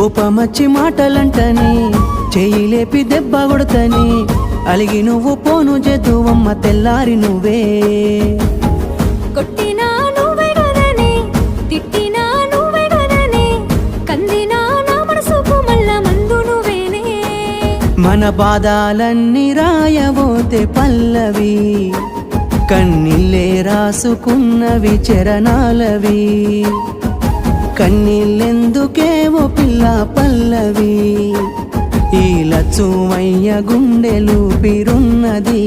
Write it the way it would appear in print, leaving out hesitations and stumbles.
కోపమచ్చి మాటలంటని చెయ్యి లేపి దెబ్బ కొడతని అలిగి నువ్వు పోను చేతువమ్మ తెల్లారి నువ్వే కొట్టినా నువ్వే గదనే తిట్టినా నువ్వే గదనే కందినా నా మనసుకు మల్ల మందు నువ్వేనే మన బాధలన్నీ రాయబోతే పల్లవి కన్నీళ్ళే రాసుకున్నవి చరణాలవి కన్నీళ్ళెందుకేవో పిల్ల పల్లవి ఈ లచ్చుమయ్య గుండెలు పిరున్నది